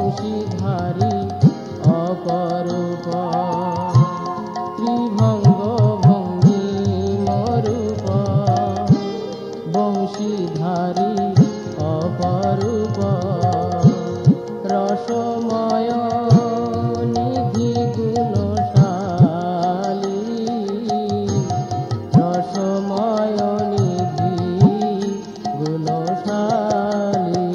বংশীধারী অপরূপ ত্রিভঙ্গ ভঙ্গি মরূপ বংশীধারী অপরূপ রসময় নিধি গুণশালী রসময় নিধি গুণশালী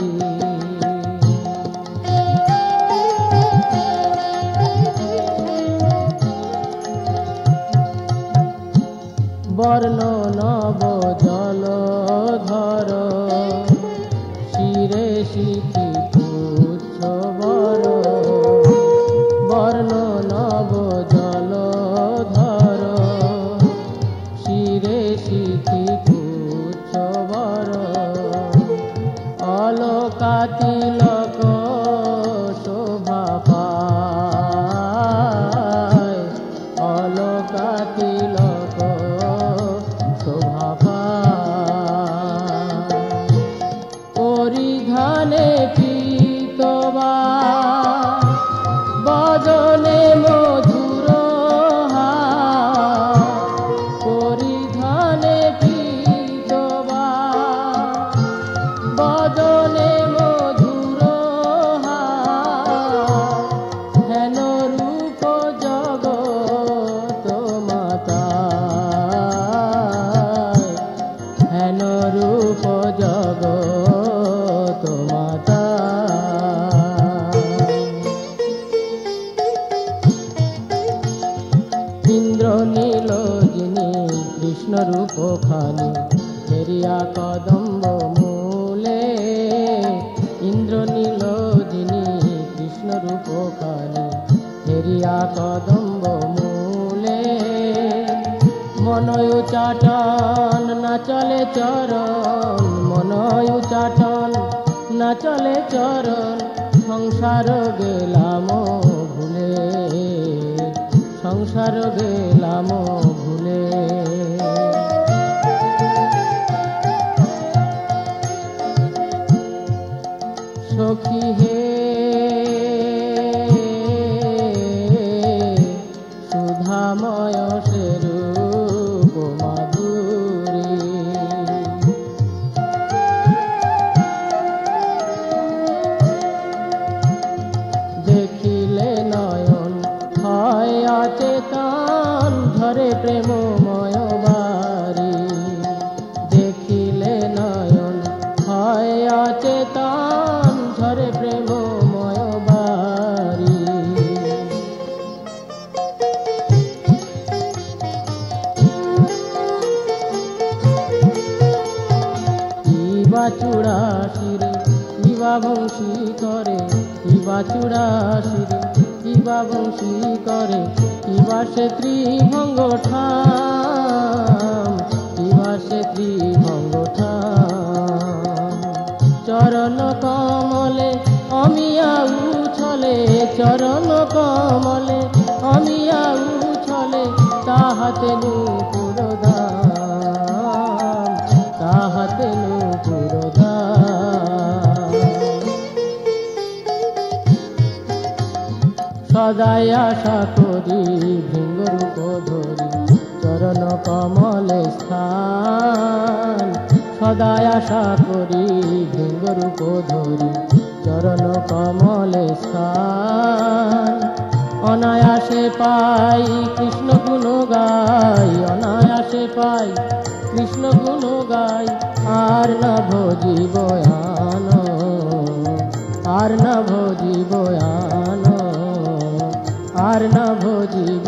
বর্ণ নব জলধর শিরে শিখি পুচ্ছ বর বর্ণ নব জলধর শিরে শিখি পুচ্ছ বর অলকা তিলক শোভা পায় অলকা তিলক শোভা পায় পরিধানে পীতবা বদনে মধুর হার পরিধানে পীতবা বদনে মধুর হার হেন রূপ জগত মাতা হেন রূপ জগত মাতা ইন্দ্র নীল যিনি কৃষ্ণ রূপ খানি ফেরিয়া কদম্ব মূলে ইন্দ্র নীল যিনি কৃষ্ণ রূপ খানি ফেরিয়া কদম্ব মূলে মনয় উচাটন না চলে চরণ মনয় উচাটন না চলে চরণ সংসার গেলাম ভুলে সংসার গেলাম ভুলে সখী হে সুধাময় সে রূপ মাধুরী দেখিলে নয়ন হয় অচেতন ধরে প্রেমময় বাড়ি দেখিলে নয়ন হয় অচেতন ধরে প্রেমময় বাড়ি ইবা চূড়া শিরে ইবা বংশী করে ইবা চূড়া শিরে ইবা বংশী করে ইবা সে ত্রিভঙ্গ ঠাম ইবা সে ত্রিভঙ্গ ঠাম চরণ কমলে অমিয়া উছলে চরণ কমলে অমিয়া উছলে তাহাতে নূপুর দাম তাহাতে নূপুর দাম সদাই আশা করি ভৃঙ্গ রূপ ধরি চরণ কমলে স্থান সদাই আশা করি ভৃঙ্গ রূপ ধরি চরণ কমলে স্থান অনায়াসে পাই কৃষ্ণ গুণ গাই অনায়াসে পাই কৃষ্ণ গুণ গাই আর না ভজিব আন আর না ভজিব আন আর না ভজিব